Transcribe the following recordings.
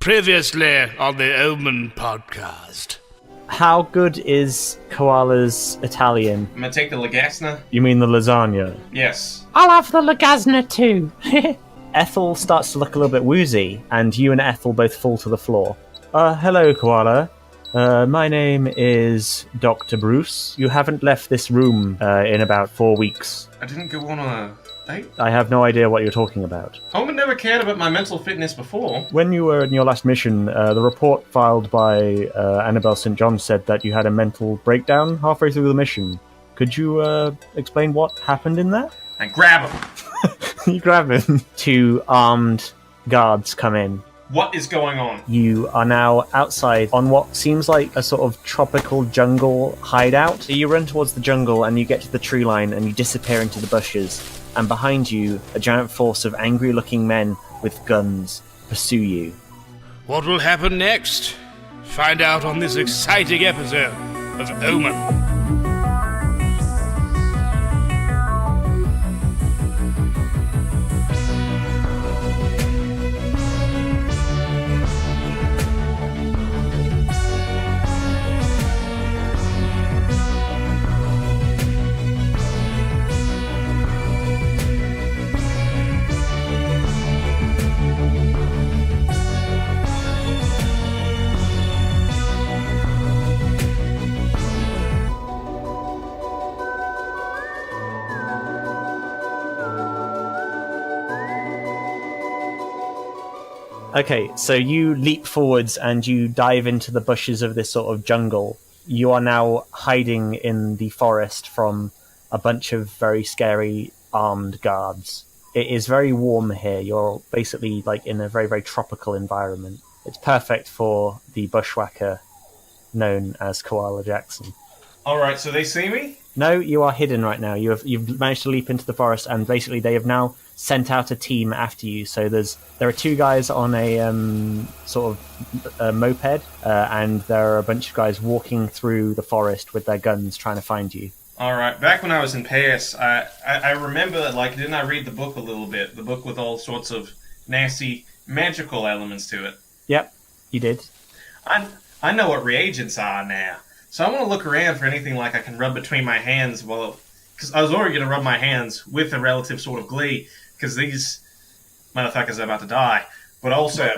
Previously on the OMEN podcast. How good is Koala's Italian? I'm gonna take the Lagasna. You mean the lasagna? Yes. I'll have the Lagazna too. Ethel starts to look a little bit woozy, and you and Ethel both fall to the floor. Hello, Koala. My name is Dr. Bruce. You haven't left this room in about 4 weeks. I didn't go on a date. I have no idea what you're talking about. OMEN never cared about my mental fitness before. When you were in your last mission, the report filed by Annabelle St. John said that you had a mental breakdown halfway through the mission. Could you explain what happened in that? I grab him. You grab him. 2 armed guards come in. What is going on? You are now outside on what seems like a sort of tropical jungle hideout. So you run towards the jungle and you get to the tree line and you disappear into the bushes. And behind you, a giant force of angry-looking men with guns pursue you. What will happen next? Find out on this exciting episode of OMEN. Okay, so you leap forwards and you dive into the bushes of this sort of jungle. You are now hiding in the forest from a bunch of very scary armed guards. It is very warm here. You're basically like in a very, very tropical environment. It's perfect for the bushwhacker known as Koala Jackson. Alright, so they see me? No, you are hidden right now. You've managed to leap into the forest, and basically they have now sent out a team after you. So there are 2 guys on a sort of a moped, and there are a bunch of guys walking through the forest with their guns trying to find you. Alright, back when I was in Paris, I remember that, like, didn't I read the book a little bit? The book with all sorts of nasty magical elements to it. Yep, you did. I know what reagents are now. So I want to look around for anything like I can rub between my hands, because I was already going to rub my hands with a relative sort of glee, because these motherfuckers are about to die. But also,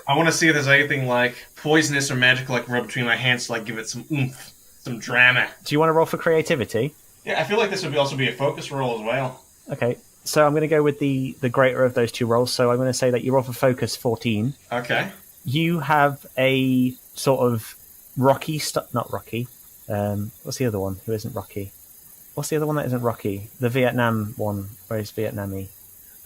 I want to see if there's anything like poisonous or magical I can rub between my hands to like give it some oomph, some drama. Do you want to roll for creativity? Yeah, I feel like this would also be a focus roll as well. Okay, so I'm going to go with the greater of those 2 rolls. So I'm going to say that you roll for focus 14. Okay. You have a sort of Rocky, not Rocky. What's the other one who isn't Rocky? What's the other one that isn't Rocky? The Vietnam one, where he's Vietnamese.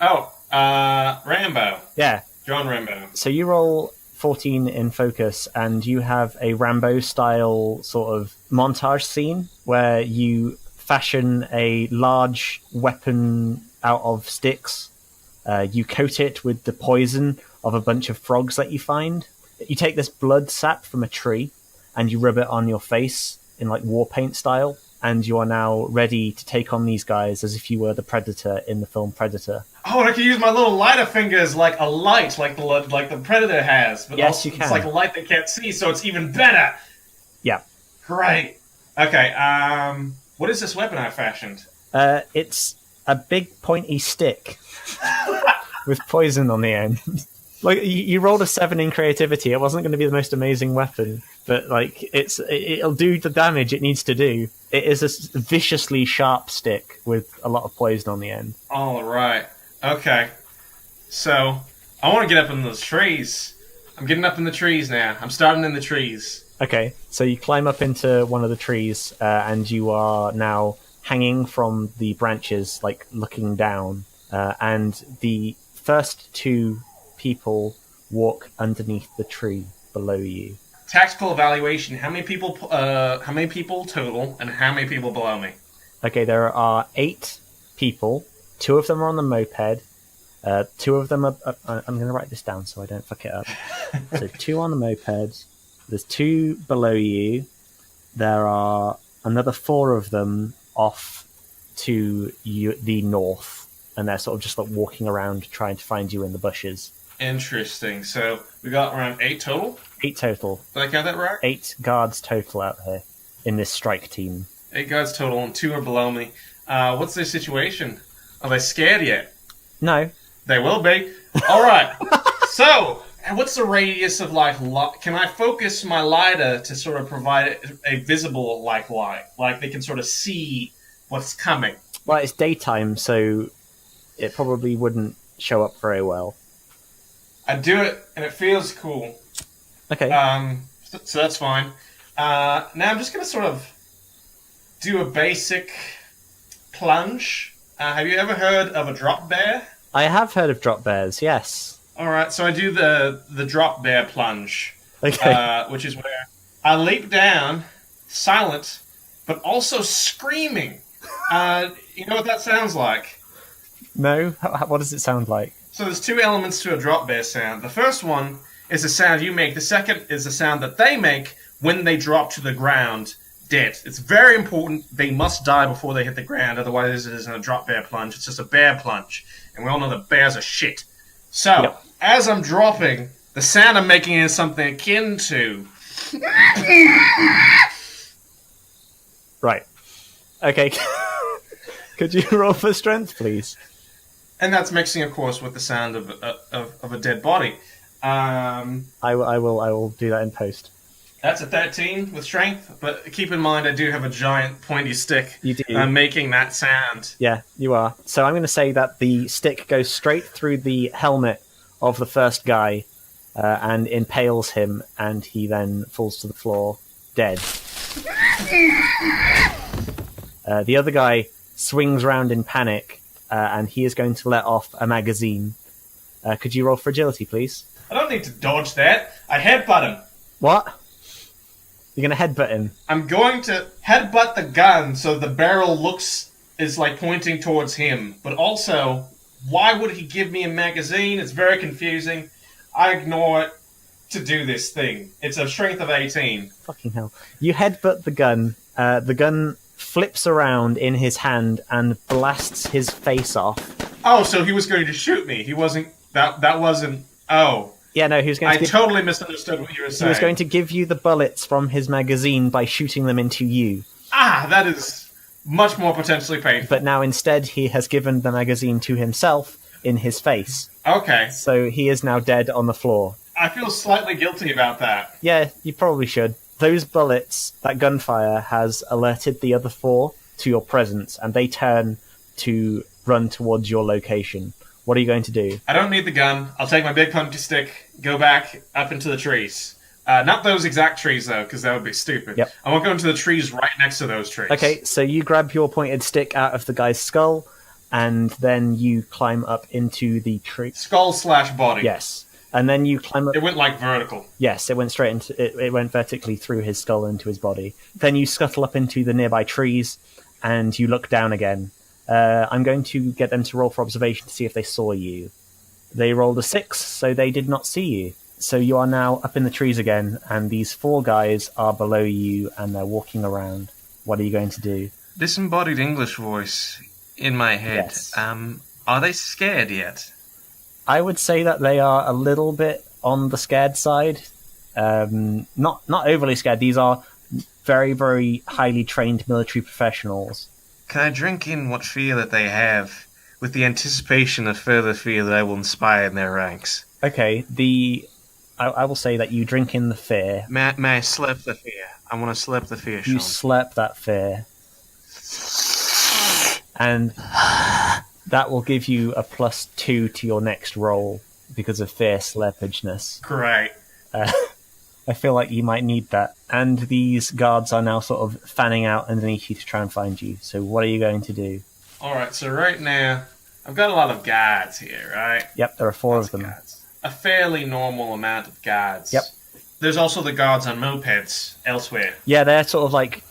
Oh, Rambo. Yeah. John Rambo. So you roll 14 in focus, and you have a Rambo-style sort of montage scene where you fashion a large weapon out of sticks. You coat it with the poison of a bunch of frogs that you find. You take this blood sap from a tree, and you rub it on your face in like war paint style, and you are now ready to take on these guys as if you were the Predator in the film Predator. Oh, and I can use my little lighter fingers like a light, like the Predator has. But yes, also, you can. It's like a light they can't see, so it's even better. Yeah. Great. Okay, what is this weapon I fashioned? It's a big pointy stick with poison on the end. Like, you rolled a 7 in creativity. It wasn't going to be the most amazing weapon, but like it'll do the damage it needs to do. It is a viciously sharp stick with a lot of poison on the end. All right. Okay. So I want to get up in those trees. I'm getting up in the trees now. I'm starting in the trees. Okay, so you climb up into one of the trees, and you are now hanging from the branches, like looking down. And the first 2 people walk underneath the tree below you. Tactical evaluation. How many people total, and how many people below me? Okay, there are 8 people. 2 of them are on the moped. 2 of them are... I'm going to write this down so I don't fuck it up. So 2 on the moped. There's 2 below you. There are another 4 of them off to the north, and they're sort of just like walking around trying to find you in the bushes. Interesting. So we got around 8 total. 8 total. Did I count that right? 8 guards total out here in this strike team. 8 guards total, and 2 are below me. What's their situation? Are they scared yet? No. They will be. All right. So, what's the radius of light? Can I focus my lighter to sort of provide a visible light? Like they can sort of see what's coming. Well, it's daytime, so it probably wouldn't show up very well. I do it, and it feels cool. Okay. So that's fine. Now I'm just going to sort of do a basic plunge. Have you ever heard of a drop bear? I have heard of drop bears, yes. All right, so I do the drop bear plunge, Okay. which is where I leap down, silent, but also screaming. You know what that sounds like? No? What does it sound like? So there's 2 elements to a drop bear sound. The first one is the sound you make. The second is the sound that they make when they drop to the ground dead. It's very important. They must die before they hit the ground. Otherwise, it isn't a drop bear plunge. It's just a bear plunge. And we all know that bears are shit. So, As I'm dropping, the sound I'm making is something akin to... Right. Okay. Could you roll for strength, please? And that's mixing, of course, with the sound of a dead body. I will do that in post. That's a 13 with strength, but keep in mind I do have a giant pointy stick. You do. I'm making that sound. Yeah, you are. So I'm going to say that the stick goes straight through the helmet of the first guy and impales him, and he then falls to the floor, dead. The other guy swings round in panic, and he is going to let off a magazine. Could you roll for agility, please? I don't need to dodge that. I headbutt him. What? You're going to headbutt him? I'm going to headbutt the gun so the barrel is like pointing towards him. But also, why would he give me a magazine? It's very confusing. I ignore it to do this thing. It's a strength of 18. Fucking hell. You headbutt the gun. The gun flips around in his hand and blasts his face off. Oh, so he was going to shoot me. He wasn't... That wasn't... Oh. Yeah, no, he was going to... totally misunderstood what you were saying. He was going to give you the bullets from his magazine by shooting them into you. Ah, that is much more potentially painful. But now instead he has given the magazine to himself in his face. Okay. So he is now dead on the floor. I feel slightly guilty about that. Yeah, you probably should. Those bullets, that gunfire, has alerted the other 4 to your presence, and they turn to run towards your location. What are you going to do? I don't need the gun. I'll take my big punchy stick, go back up into the trees. Not those exact trees, though, because that would be stupid. Yep. I want to go into the trees right next to those trees. Okay, so you grab your pointed stick out of the guy's skull, and then you climb up into the tree. Skull/body. Yes. And then you climb up... It went, like, vertical. Yes, it went straight into... It went vertically through his skull into his body. Then you scuttle up into the nearby trees, and you look down again. I'm going to get them to roll for observation to see if they saw you. They rolled a 6, so they did not see you. So you are now up in the trees again, and these 4 guys are below you, and they're walking around. What are you going to do? Disembodied English voice in my head. Yes. Are they scared yet? I would say that they are a little bit on the scared side. Not overly scared. These are very, very highly trained military professionals. Can I drink in what fear that they have, with the anticipation of further fear that I will inspire in their ranks? Okay, I will say that you drink in the fear. May I slurp the fear? I want to slurp the fear, Sean. You slurp that fear. And that will give you a +2 to your next roll because of fear slurpageness. Great. I feel like you might need that. And these guards are now sort of fanning out underneath you to try and find you. So what are you going to do? Alright, so right now, I've got a lot of guards here, right? Yep, there are 4 of them. Guards. A fairly normal amount of guards. Yep. There's also the guards on mopeds elsewhere. Yeah, they're sort of like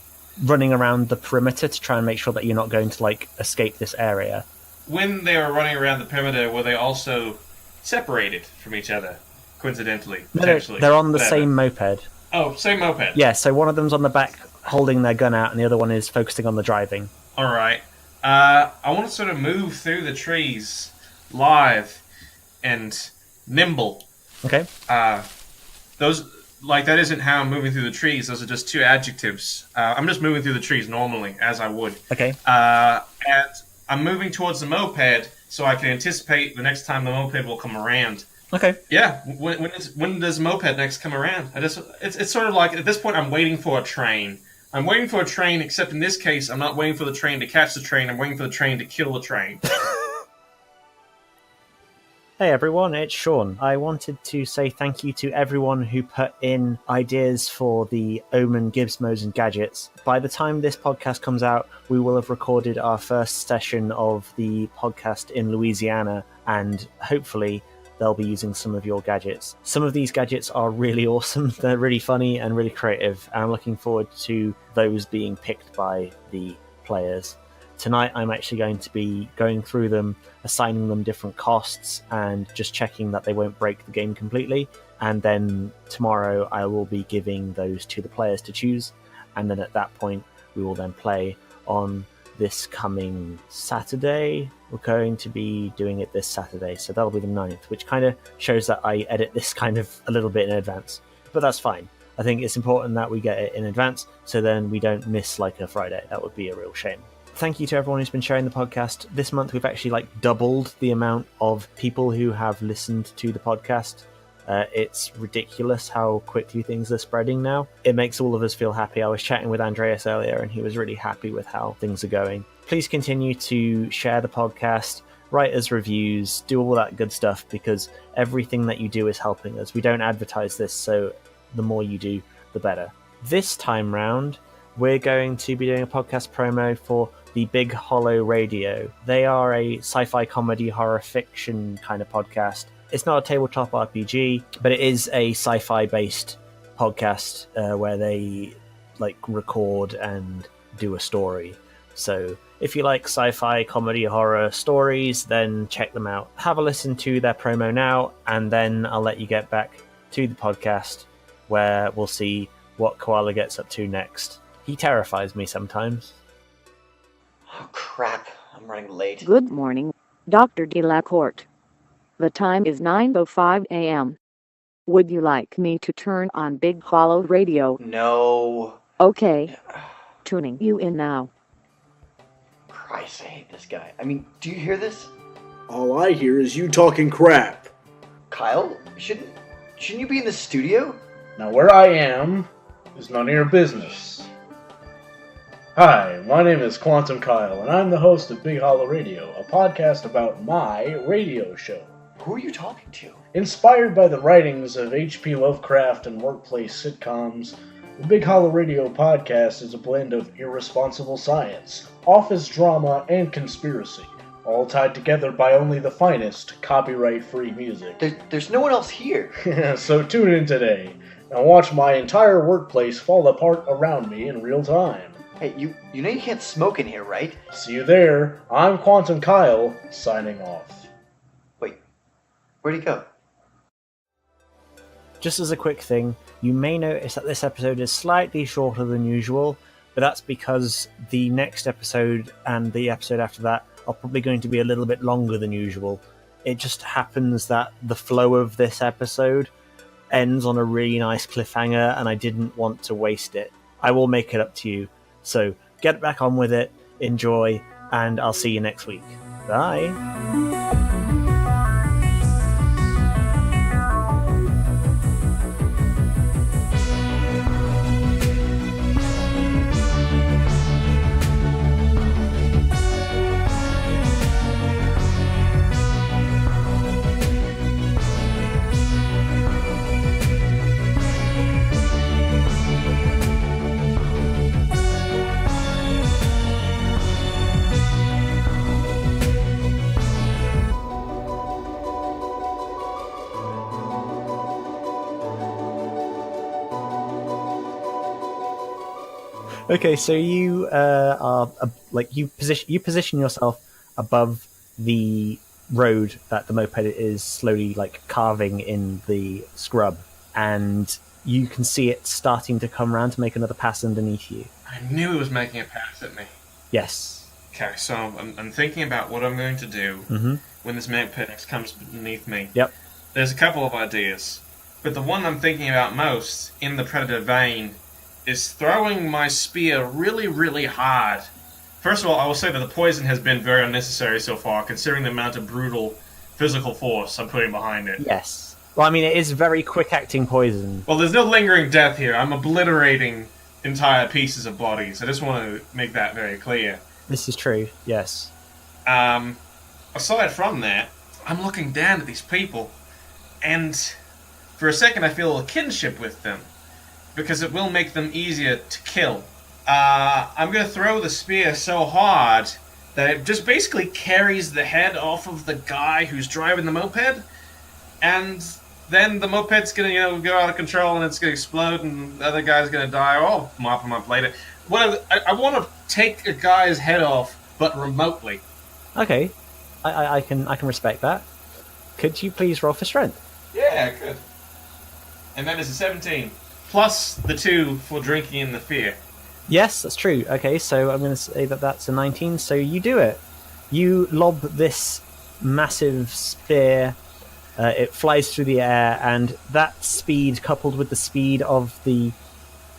running around the perimeter to try and make sure that you're not going to like escape this area. When they were running around the perimeter, were they also separated from each other? Coincidentally, potentially. They're on the same moped. Oh, same moped. Yeah, so one of them's on the back holding their gun out, and the other one is focusing on the driving. Alright. I want to sort of move through the trees live and nimble. Okay. Those, like, that isn't how I'm moving through the trees. Those are just two adjectives. I'm just moving through the trees normally, as I would. Okay. And I'm moving towards the moped, so I can anticipate the next time the moped will come around. Okay. Yeah, when does moped next come around? It's sort of like, at this point, I'm waiting for a train. I'm waiting for a train, except in this case, I'm not waiting for the train to catch the train, I'm waiting for the train to kill the train. Hey everyone, it's Sean. I wanted to say thank you to everyone who put in ideas for the OMEN gizmos and gadgets. By the time this podcast comes out, we will have recorded our first session of the podcast in Louisiana, and hopefully they'll be using some of your gadgets. Some of these gadgets are really awesome, they're really funny and really creative, and I'm looking forward to those being picked by the players. Tonight I'm actually going to be going through them, assigning them different costs, and just checking that they won't break the game completely. And then tomorrow I will be giving those to the players to choose, and then at that point we will then play on this coming Saturday. We're going to be doing it this Saturday, so that'll be the 9th, which kind of shows that I edit this kind of a little bit in advance. But that's fine. I think it's important that we get it in advance, so then we don't miss like a Friday. That would be a real shame. Thank you to everyone who's been sharing the podcast. This month we've actually doubled the amount of people who have listened to the podcast. It's ridiculous how quickly things are spreading now. It makes all of us feel happy. I was chatting with Andreas earlier and he was really happy with how things are going. Please continue to share the podcast, write us reviews, do all that good stuff, because everything that you do is helping us. We don't advertise this, so the more you do, the better. This time round, we're going to be doing a podcast promo for the Big Hollow Radio. They are a sci-fi comedy horror fiction kind of podcast. It's not a tabletop RPG, but it is a sci-fi based podcast where they record and do a story. So if you like sci-fi comedy horror stories, then check them out. Have a listen to their promo now, and then I'll let you get back to the podcast where we'll see what Koala gets up to next. He terrifies me sometimes. Oh, crap. I'm running late. Good morning, Dr. Delacourt. The time is 9:05 a.m. Would you like me to turn on Big Hollow Radio? No. Okay. Tuning you in now. Christ, I hate this guy. I mean, do you hear this? All I hear is you talking crap. Kyle, shouldn't you be in the studio? Now where I am is none of your business. Hi, my name is Quantum Kyle, and I'm the host of Big Hollow Radio, a podcast about my radio show. Who are you talking to? Inspired by the writings of H.P. Lovecraft and workplace sitcoms, the Big Hollow Radio podcast is a blend of irresponsible science, office drama, and conspiracy, all tied together by only the finest copyright-free music. There's no one else here. So tune in today, and watch my entire workplace fall apart around me in real time. Hey, you know you can't smoke in here, right? See you there. I'm Quantum Kyle, signing off. Wait, where'd he go? Just as a quick thing, you may notice that this episode is slightly shorter than usual, but that's because the next episode and the episode after that are probably going to be a little bit longer than usual. It just happens that the flow of this episode ends on a really nice cliffhanger, and I didn't want to waste it. I will make it up to you. So get back on with it, enjoy, and I'll see you next week. Bye! Okay, so you are you position yourself above the road that the moped is slowly carving in the scrub, and you can see it starting to come around to make another pass underneath you. I knew it was making a pass at me. Yes. Okay, so I'm thinking about what I'm going to do Mm-hmm. when this moped next comes beneath me. Yep. There's a couple of ideas, but the one I'm thinking about most, in the Predator vein, is throwing my spear really, really hard. First of all, I will say that the poison has been very unnecessary so far, considering the amount of brutal physical force I'm putting behind it. Yes. Well, I mean, it is very quick-acting poison. Well, there's no lingering death here. I'm obliterating entire pieces of bodies. I just want to make that very clear. This is true, yes. Aside from that, I'm looking down at these people, and for a second I feel a kinship with them, because it will make them easier to kill. I'm going to throw the spear so hard that it just basically carries the head off of the guy who's driving the moped, and then the moped's going to, go out of control and it's going to explode and the other guy's going to die. I'll mop him up later. I want to take a guy's head off, but remotely. Okay, I can respect that. Could you please roll for strength? Yeah, I could. And that is a 17. Plus the 2 for drinking in the fear. Yes, that's true. Okay, so I'm going to say that that's a 19, so you do it. You lob this massive spear, it flies through the air, and that speed, coupled with the speed of the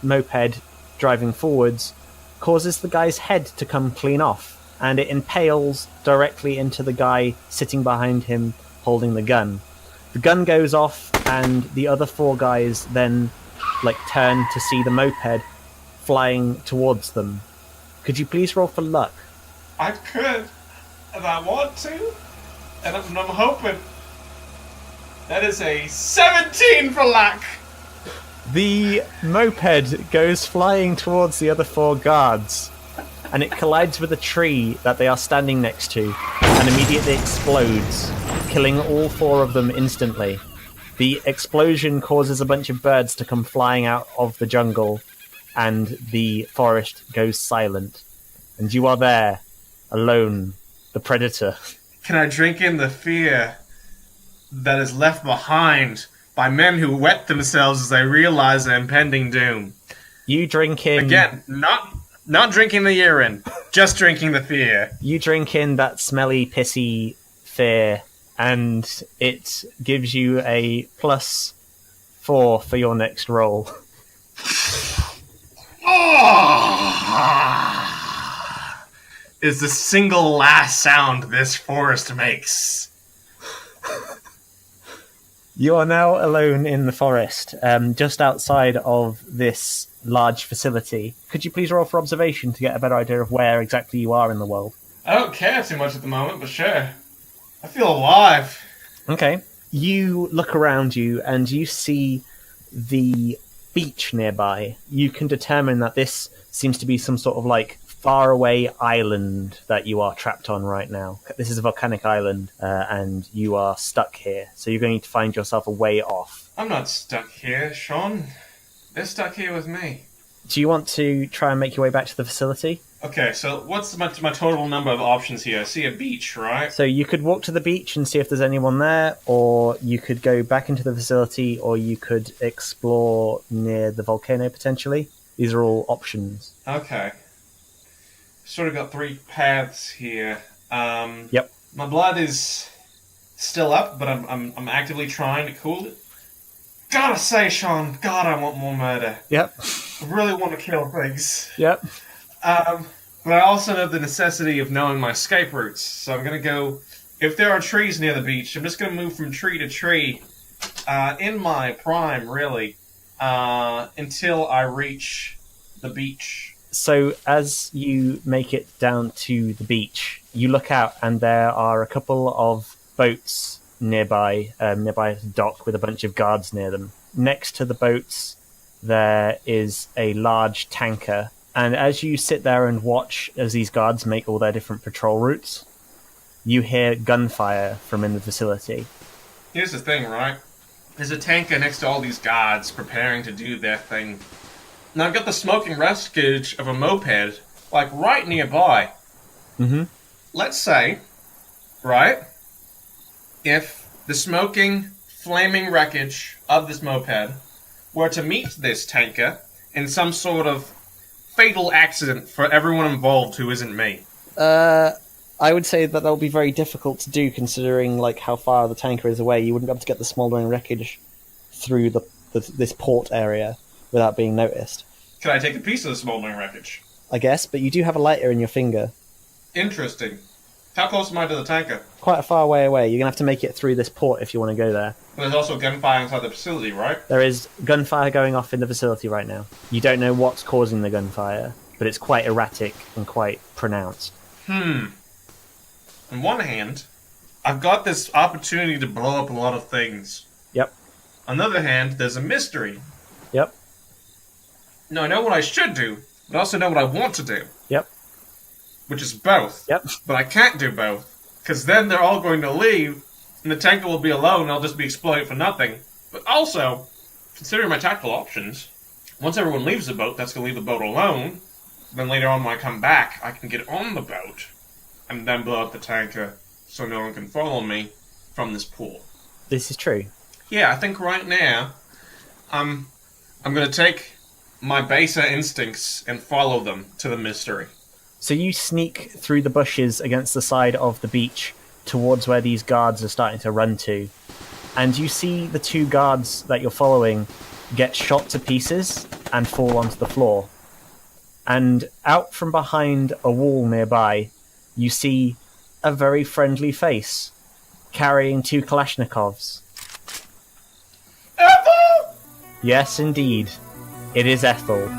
moped driving forwards, causes the guy's head to come clean off, and it impales directly into the guy sitting behind him holding the gun. The gun goes off, and the other 4 guys then turn to see the moped flying towards them. Could you please roll for luck? I could, and I want to, and I'm hoping. That is a 17 for luck! The moped goes flying towards the other 4 guards, and it collides with a tree that they are standing next to, and immediately explodes, killing all 4 of them instantly. The explosion causes a bunch of birds to come flying out of the jungle, and the forest goes silent. And you are there, alone, the predator. Can I drink in the fear that is left behind by men who wet themselves as they realize their impending doom? You drink in... Again, not drinking the urine, just drinking the fear. You drink in that smelly, pissy fear, and it gives you a +4 for your next roll. Is the single last sound this forest makes. You are now alone in the forest, just outside of this large facility. Could you please roll for observation to get a better idea of where exactly you are in the world? I don't care too much at the moment, but sure. I feel alive. Okay. You look around you and you see the beach nearby. You can determine that this seems to be some sort of faraway island that you are trapped on right now. This is a volcanic island, and you are stuck here. So you're going to find yourself a way off. I'm not stuck here, Sean. They're stuck here with me. Do you want to try and make your way back to the facility? Okay, so what's my total number of options here? I see a beach, right? So you could walk to the beach and see if there's anyone there, or you could go back into the facility, or you could explore near the volcano potentially. These are all options. Okay. Sort of got 3 paths here. Yep. My blood is still up, but I'm actively trying to cool it. Gotta say, Sean, God, I want more murder. Yep. I really want to kill things. Yep. But I also know the necessity of knowing my escape routes, so I'm gonna go... If there are trees near the beach, I'm just gonna move from tree to tree, in my prime, really, until I reach the beach. So as you make it down to the beach, you look out and there are a couple of boats nearby a dock with a bunch of guards near them. Next to the boats, there is a large tanker. And as you sit there and watch as these guards make all their different patrol routes, you hear gunfire from in the facility. Here's the thing, right? There's a tanker next to all these guards preparing to do their thing. Now I've got the smoking wreckage of a moped, right nearby. Mm-hmm. Let's say, right, if the smoking, flaming wreckage of this moped were to meet this tanker in some sort of fatal accident for everyone involved who isn't me. I would say that will be very difficult to do, considering like how far the tanker is away. You wouldn't be able to get the smouldering wreckage through this port area without being noticed. Can I take a piece of the smoldering wreckage? I guess, but you do have a lighter in your finger. Interesting. How close am I to the tanker? Quite a far way away. You're going to have to make it through this port if you want to go there. But there's also gunfire inside the facility, right? There is gunfire going off in the facility right now. You don't know what's causing the gunfire, but it's quite erratic and quite pronounced. On one hand, I've got this opportunity to blow up a lot of things. Yep. On the other hand, there's a mystery. Yep. No, I know what I should do, but I also know what I want to do. Yep. Which is both. Yep. But I can't do both. Because then they're all going to leave, and the tanker will be alone, and I'll just be exploding for nothing. But also, considering my tactical options, once everyone leaves the boat, that's going to leave the boat alone. Then later on when I come back, I can get on the boat, and then blow up the tanker, so no one can follow me from this port. This is true. Yeah, I think right now, I'm going to take my baser instincts and follow them to the mystery. So you sneak through the bushes against the side of the beach towards where these guards are starting to run to. And you see the two guards that you're following get shot to pieces and fall onto the floor. And out from behind a wall nearby, you see a very friendly face carrying two Kalashnikovs. Ethel! Yes, indeed. It is Ethel.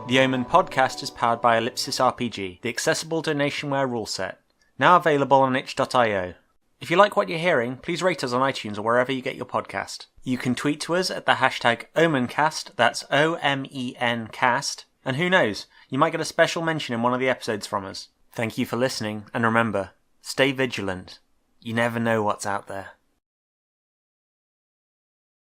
The OMEN podcast is powered by Ellipsis RPG, the accessible donationware rule set, now available on itch.io. If you like what you're hearing, please rate us on iTunes or wherever you get your podcast. You can tweet to us at the hashtag OMENcast, that's OMEN cast, and who knows, you might get a special mention in one of the episodes from us. Thank you for listening, and remember, stay vigilant. You never know what's out there.